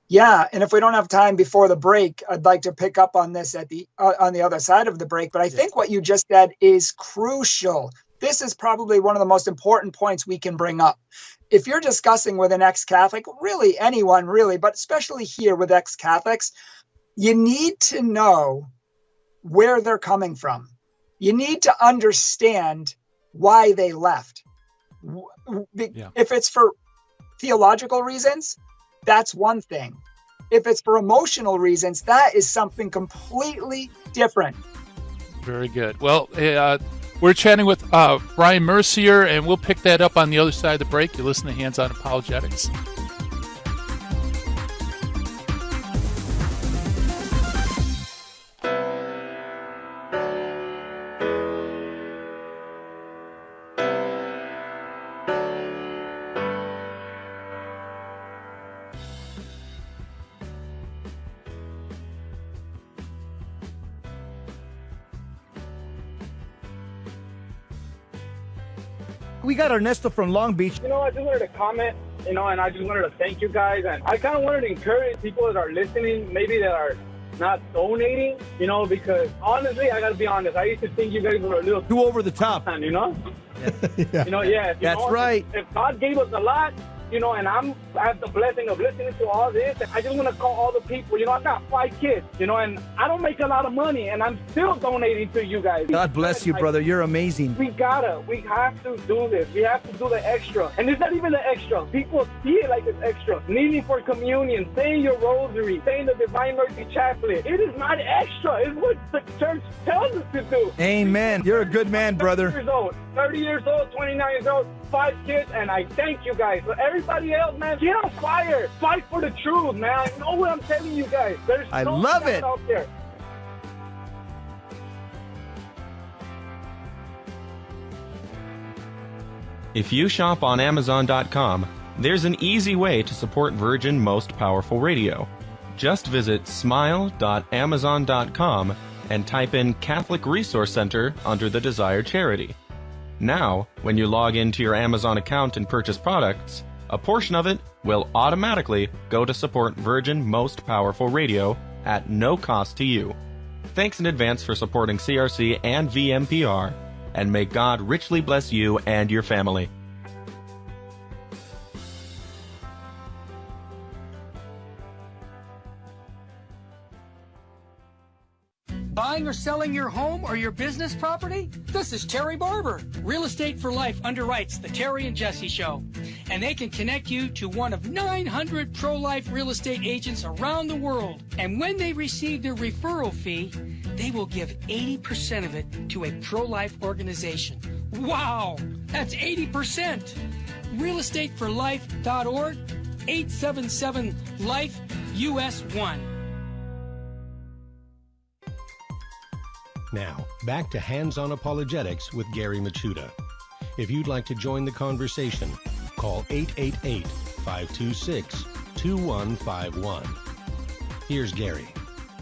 Yeah, and if we don't have time before the break, I'd like to pick up on this on the other side of the break. But I think what you just said is crucial. This is probably one of the most important points we can bring up. If you're discussing with an ex-Catholic, really anyone really, but especially here with ex-Catholics, you need to know where they're coming from. You need to understand why they left. If it's for theological reasons, that's one thing. If it's for emotional reasons, that is something completely different. Very good. Well, we're chatting with Bryan Mercier, and we'll pick that up on the other side of the break. You listen to Hands On Apologetics. We got Ernesto from Long Beach. I just wanted to comment, and I just wanted to thank you guys. And I kind of wanted to encourage people that are listening, maybe that are not donating, because honestly, I got to be honest, I used to think you guys were a little too over the top. Yeah. That's right. If God gave us a lot, and I have the blessing of listening to all this, I just want to call all the people. I've got 5 kids, and I don't make a lot of money, and I'm still donating to you guys. God bless you, brother. You're amazing. We have to do this. We have to do the extra. And it's not even the extra. People see it like it's extra. Kneeling for communion, saying your rosary, saying the Divine Mercy Chaplet. It is not extra. It's what the church tells us to do. Amen. You're a good man, brother. 30 years old, 29 years old, 5 kids, and I thank you guys. But everybody else, man, get on fire. Fight for the truth, man. I know what I'm telling you guys. There's I no love God it. out there. If you shop on Amazon.com, there's an easy way to support Virgin Most Powerful Radio. Just visit smile.amazon.com and type in Catholic Resource Center under the desired charity. Now, when you log into your Amazon account and purchase products, a portion of it will automatically go to support Virgin Most Powerful Radio at no cost to you. Thanks in advance for supporting CRC and VMPR, and may God richly bless you and your family. buying or selling your home or your business property? This is Terry Barber. Real Estate for Life underwrites the Terry and Jesse Show. And they can connect you to one of 900 pro-life real estate agents around the world. And when they receive their referral fee, they will give 80% of it to a pro-life organization. Wow, that's 80%. realestateforlife.org, 877-LIFE-US1. Now, back to Hands-On Apologetics with Gary Machuda. If you'd like to join the conversation, call 888-526-2151. Here's Gary.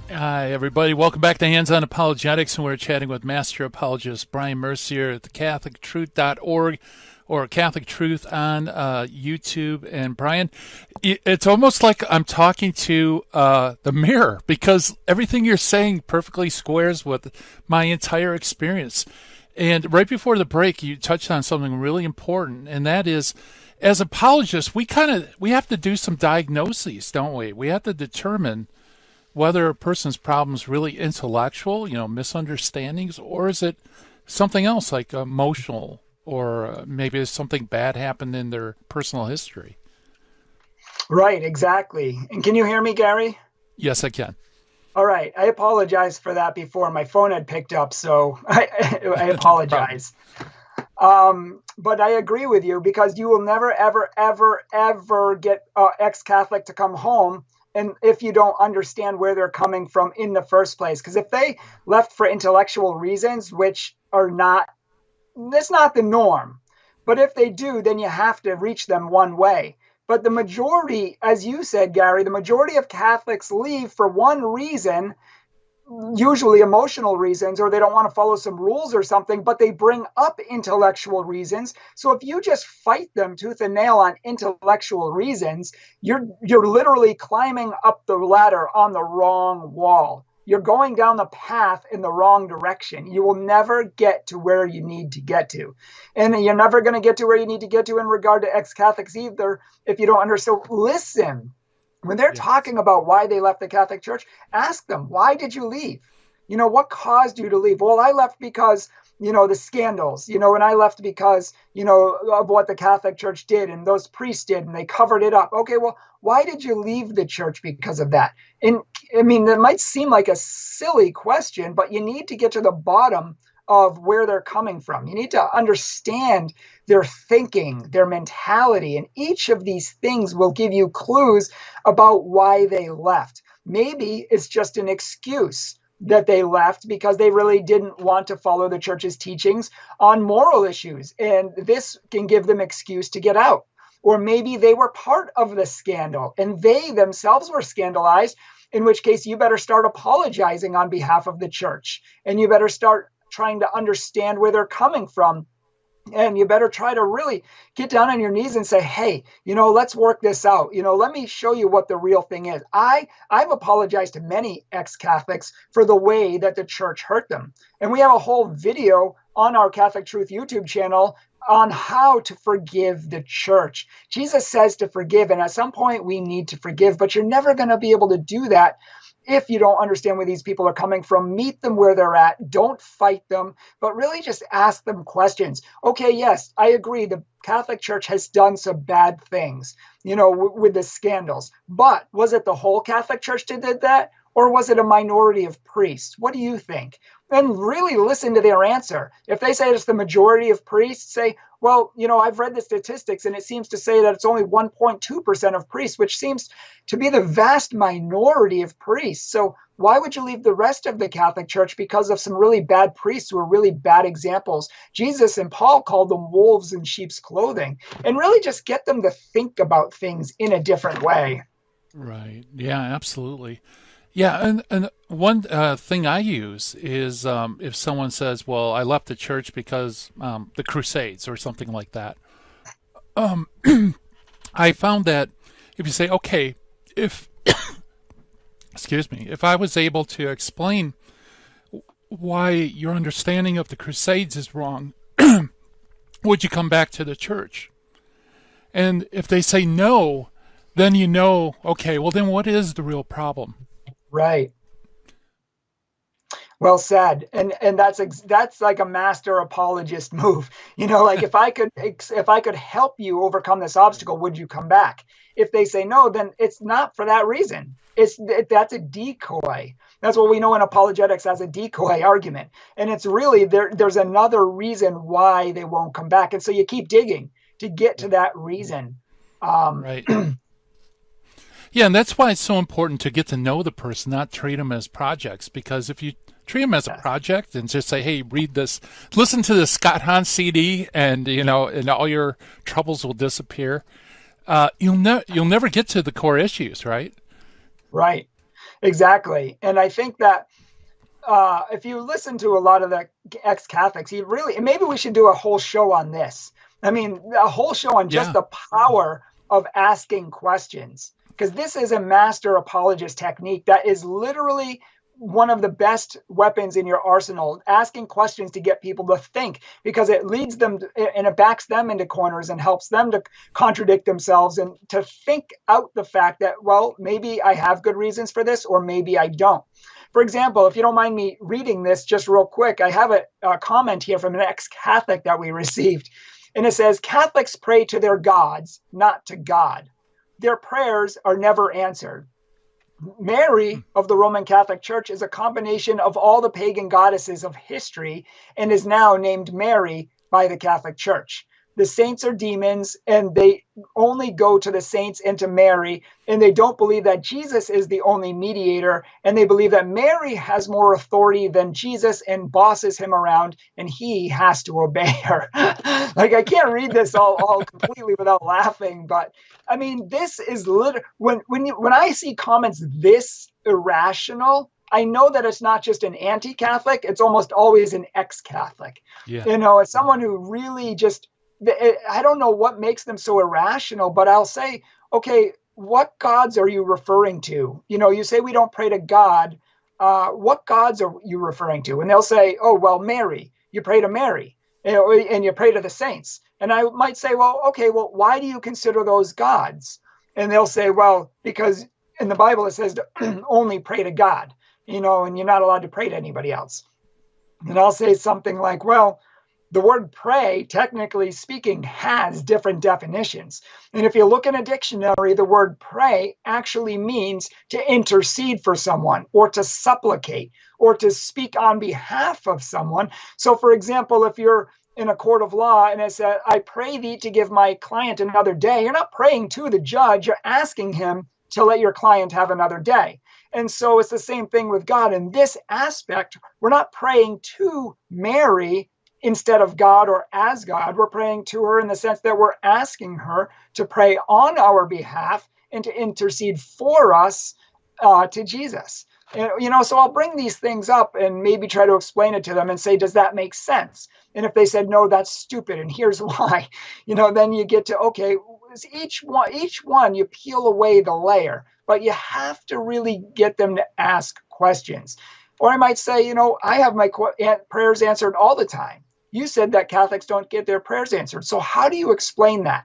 Hi, everybody. Welcome back to Hands-On Apologetics, and we're chatting with Master Apologist Bryan Mercier at thecatholictruth.org or Catholic Truth on YouTube. And Bryan, it's almost like I'm talking to the mirror, because everything you're saying perfectly squares with my entire experience. And right before the break, you touched on something really important, and that is, as apologists, we have to do some diagnoses, don't we? We have to determine whether a person's problem is really intellectual, misunderstandings, or is it something else like emotional, or maybe something bad happened in their personal history. Right, exactly. And can you hear me, Gary? Yes, I can. All right. I apologize for that before. My phone had picked up, so I apologize. But I agree with you, because you will never, ever, ever, ever get ex-Catholic to come home, and if you don't understand where they're coming from in the first place. Because if they left for intellectual reasons, which are that's not the norm. But if they do, then you have to reach them one way. But the majority, as you said, Gary, the majority of Catholics leave for one reason, usually emotional reasons, or they don't want to follow some rules or something, but they bring up intellectual reasons. So if you just fight them tooth and nail on intellectual reasons, you're literally climbing up the ladder on the wrong wall. You're going down the path in the wrong direction. You will never get to where you need to get to. And you're never going to get to where you need to get to in regard to ex-Catholics either if you don't understand. So listen. When they're talking about why they left the Catholic Church, ask them, why did you leave? What caused you to leave? Well, I left because, the scandals, and I left because, of what the Catholic Church did and those priests did, and they covered it up. Okay, well, why did you leave the church because of that? And I mean, it might seem like a silly question, but you need to get to the bottom of where they're coming from. You need to understand their thinking, their mentality, and each of these things will give you clues about why they left. Maybe it's just an excuse that they left because they really didn't want to follow the church's teachings on moral issues, and this can give them excuse to get out. Or maybe they were part of the scandal and they themselves were scandalized, in which case you better start apologizing on behalf of the church, and you better start trying to understand where they're coming from. And you better try to really get down on your knees and say, hey, let's work this out. Let me show you what the real thing is. I've apologized to many ex-Catholics for the way that the church hurt them. And we have a whole video on our Catholic Truth YouTube channel on how to forgive the church. Jesus says to forgive, and at some point we need to forgive, but you're never going to be able to do that if you don't understand where these people are coming from. Meet them where they're at. Don't fight them, but really just ask them questions. Okay, yes, I agree. The Catholic Church has done some bad things, with the scandals. But was it the whole Catholic Church that did that? Or was it a minority of priests? What do you think? And really listen to their answer. If they say it's the majority of priests, say, well, I've read the statistics and it seems to say that it's only 1.2% of priests, which seems to be the vast minority of priests. So why would you leave the rest of the Catholic Church because of some really bad priests who are really bad examples? Jesus and Paul called them wolves in sheep's clothing, and really just get them to think about things in a different way. Right. Yeah, absolutely. Yeah, and one thing I use is if someone says, well, I left the church because the Crusades or something like that. I found that if you say, okay, excuse me, if I was able to explain why your understanding of the Crusades is wrong, would you come back to the church? And if they say no, then okay, well then what is the real problem? Right. Well said. And that's like a master apologist move. Like if I could help you overcome this obstacle, would you come back? If they say no, then it's not for that reason. That's a decoy. That's what we know in apologetics as a decoy argument. And it's really there's another reason why they won't come back. And so you keep digging to get to that reason. Right. Yeah, and that's why it's so important to get to know the person, not treat them as projects. Because if you treat them as a project and just say, "Hey, read this, listen to the Scott Hahn CD," and and all your troubles will disappear, you'll never get to the core issues, right? Right. Exactly. And I think that if you listen to a lot of the ex-Catholics, maybe we should do a whole show on this. I mean, a whole show on just the power of asking questions, because this is a master apologist technique that is literally one of the best weapons in your arsenal, asking questions to get people to think, because it leads them and it backs them into corners and helps them to contradict themselves and to think out the fact that, well, maybe I have good reasons for this, or maybe I don't. For example, if you don't mind me reading this just real quick, I have a comment here from an ex-Catholic that we received. And it says, Catholics pray to their gods, not to God. Their prayers are never answered. Mary of the Roman Catholic Church is a combination of all the pagan goddesses of history and is now named Mary by the Catholic Church. The saints are demons, and they only go to the saints and to Mary, and they don't believe that Jesus is the only mediator, and they believe that Mary has more authority than Jesus and bosses him around, and he has to obey her. Like, I can't read this all completely without laughing, but I mean, this is literally, when I see comments this irrational, I know that it's not just an anti-Catholic, it's almost always an ex-Catholic. Yeah. It's someone who really just, I don't know what makes them so irrational, but I'll say, okay, what gods are you referring to? You say we don't pray to God. What gods are you referring to? And they'll say, oh, well, Mary, you pray to Mary, and you pray to the saints. And I might say, well, okay, well, why do you consider those gods? And they'll say, well, because in the Bible it says to only pray to God, and you're not allowed to pray to anybody else. And I'll say something like, well, the word pray, technically speaking, has different definitions. And if you look in a dictionary, the word pray actually means to intercede for someone, or to supplicate, or to speak on behalf of someone. So, for example, if you're in a court of law and it says, I pray thee to give my client another day, you're not praying to the judge, you're asking him to let your client have another day. And so it's the same thing with God. In this aspect, we're not praying to Mary instead of God or as God. We're praying to her in the sense that we're asking her to pray on our behalf and to intercede for us to Jesus. So I'll bring these things up and maybe try to explain it to them and say, does that make sense? And if they said, no, that's stupid, and here's why, then you get to, okay, each one, you peel away the layer, but you have to really get them to ask questions. Or I might say, I have my prayers answered all the time. You said that Catholics don't get their prayers answered. So how do you explain that?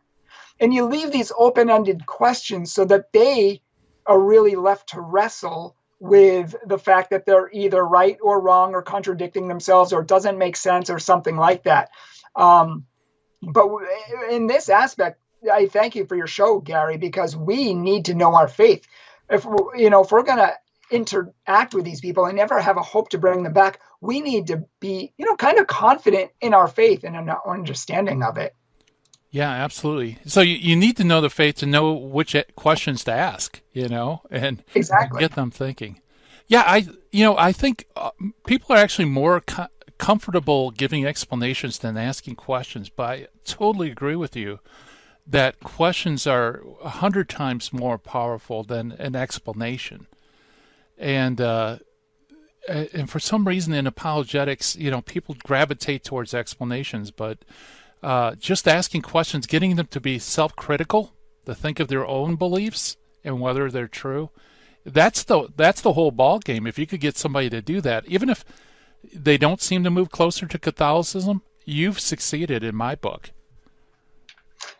And you leave these open-ended questions so that they are really left to wrestle with the fact that they're either right or wrong or contradicting themselves or it doesn't make sense or something like that. But in this aspect, I thank you for your show, Gary, because we need to know our faith. If we're going to interact with these people and never have a hope to bring them back, we need to be, kind of confident in our faith and in our understanding of it. Yeah, absolutely. So you need to know the faith to know which questions to ask, and exactly get them thinking. Yeah, I think people are actually more comfortable giving explanations than asking questions, but I totally agree with you that questions are 100 times more powerful than an explanation. And for some reason in apologetics, people gravitate towards explanations, but just asking questions, getting them to be self-critical, to think of their own beliefs and whether they're true, that's the whole ball game. If you could get somebody to do that, even if they don't seem to move closer to Catholicism, you've succeeded in my book.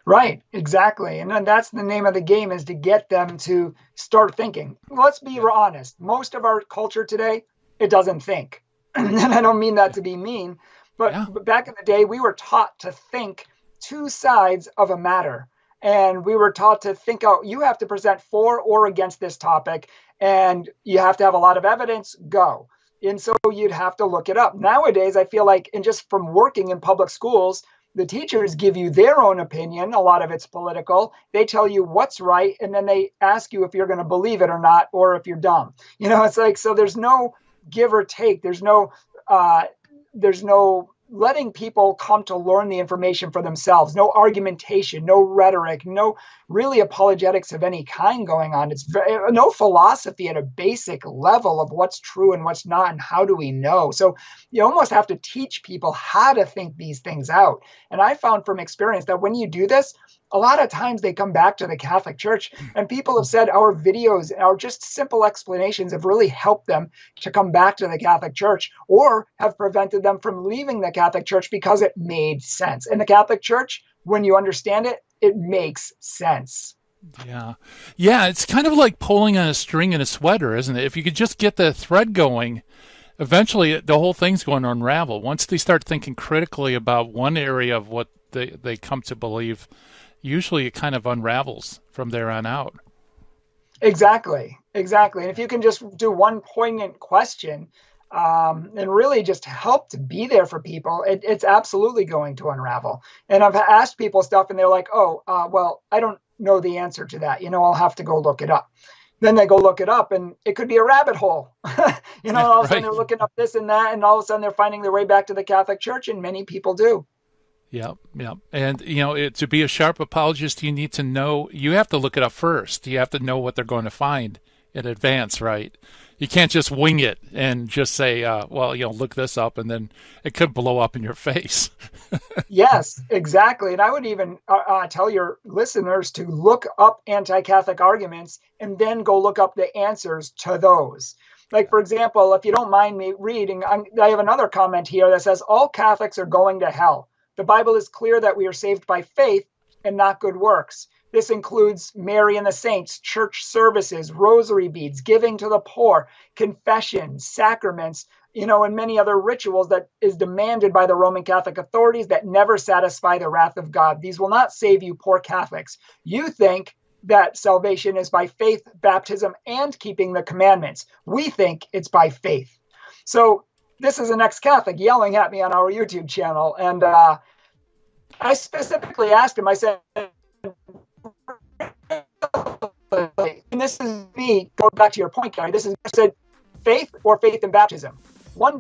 Right, exactly. And then that's the name of the game, is to get them to start thinking. Let's be honest. Most of our culture today, it doesn't think. And I don't mean that to be mean, but back in the day, we were taught to think two sides of a matter. And we were taught to think out, you have to present for or against this topic, and you have to have a lot of evidence, go. And so you'd have to look it up. Nowadays, I feel like, and just from working in public schools, the teachers give you their own opinion. A lot of it's political. They tell you what's right, and then they ask you if you're going to believe it or not, or if you're dumb. It's like, so there's no give or take. There's no letting people come to learn the information for themselves. No argumentation, no rhetoric, no really apologetics of any kind going on. It's no philosophy at a basic level of what's true and what's not and how do we know. So you almost have to teach people how to think these things out. And I found from experience that when you do this, a lot of times they come back to the Catholic Church, and people have said our videos, our just simple explanations have really helped them to come back to the Catholic Church, or have prevented them from leaving the Catholic Church because it made sense. In the Catholic Church, when you understand it, it makes sense. Yeah. Yeah, it's kind of like pulling on a string in a sweater, isn't it? If you could just get the thread going, eventually the whole thing's going to unravel. Once they start thinking critically about one area of what they come to believe, usually it kind of unravels from there on out. Exactly. And if you can just do one poignant question and really just help to be there for people, it's absolutely going to unravel. And I've asked people stuff and they're like, well, I don't know the answer to that. I'll have to go look it up. Then they go look it up, and it could be a rabbit hole. All of a sudden they're looking up this and that, and all of a sudden they're finding their way back to the Catholic Church, and many people do. Yeah. And, to be a sharp apologist, you need to know, you have to look it up first. You have to know what they're going to find in advance, right? You can't just wing it and just say, look this up, and then it could blow up in your face. Yes, exactly. And I would even tell your listeners to look up anti-Catholic arguments and then go look up the answers to those. Like, for example, if you don't mind me reading, I have another comment here that says, all Catholics are going to hell. The Bible is clear that we are saved by faith and not good works. This includes Mary and the saints, church services, rosary beads, giving to the poor, confession, sacraments, and many other rituals that is demanded by the Roman Catholic authorities that never satisfy the wrath of God. These will not save you, poor Catholics. You think that salvation is by faith, baptism, and keeping the commandments. We think it's by faith. So this is an ex-Catholic yelling at me on our YouTube channel. And I specifically asked him, I said, and this is me, going back to your point, Gary, I said, faith or faith in baptism? 1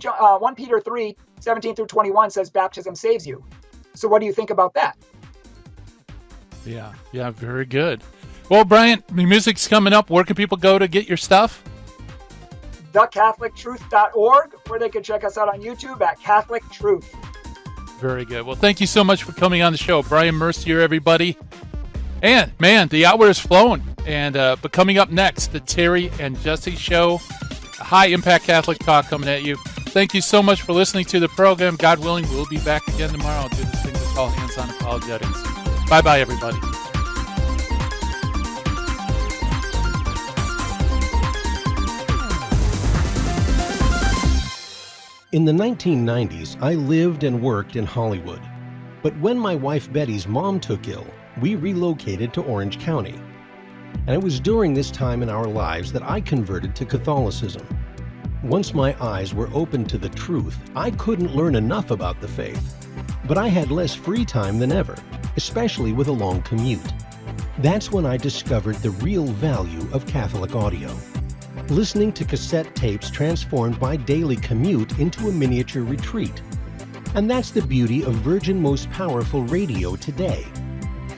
Peter 3, 17 through 21 says baptism saves you. So what do you think about that? Yeah, very good. Well, Bryan, the music's coming up. Where can people go to get your stuff? thecatholictruth.org, or they can check us out on YouTube at Catholic Truth. Very good. Well, thank you so much for coming on the show. Bryan Mercier, everybody. And, man, the hour is flown. But coming up next, the Terry and Jesse Show. High-impact Catholic talk coming at you. Thank you so much for listening to the program. God willing, we'll be back again tomorrow and do this thing we call Hands on Apologetics. Bye-bye, everybody. In the 1990s, I lived and worked in Hollywood. But when my wife Betty's mom took ill, we relocated to Orange County. And it was during this time in our lives that I converted to Catholicism. Once my eyes were opened to the truth, I couldn't learn enough about the faith. But I had less free time than ever, especially with a long commute. That's when I discovered the real value of Catholic audio. Listening to cassette tapes transformed my daily commute into a miniature retreat. And that's the beauty of Virgin Most Powerful Radio today.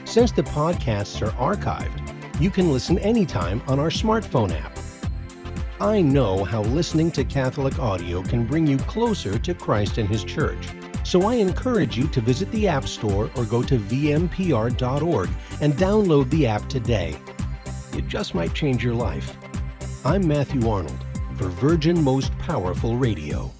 Since the podcasts are archived, you can listen anytime on our smartphone app. I know how listening to Catholic audio can bring you closer to Christ and His Church, so I encourage you to visit the App Store or go to vmpr.org and download the app today. It just might change your life. I'm Matthew Arnold for Virgin Most Powerful Radio.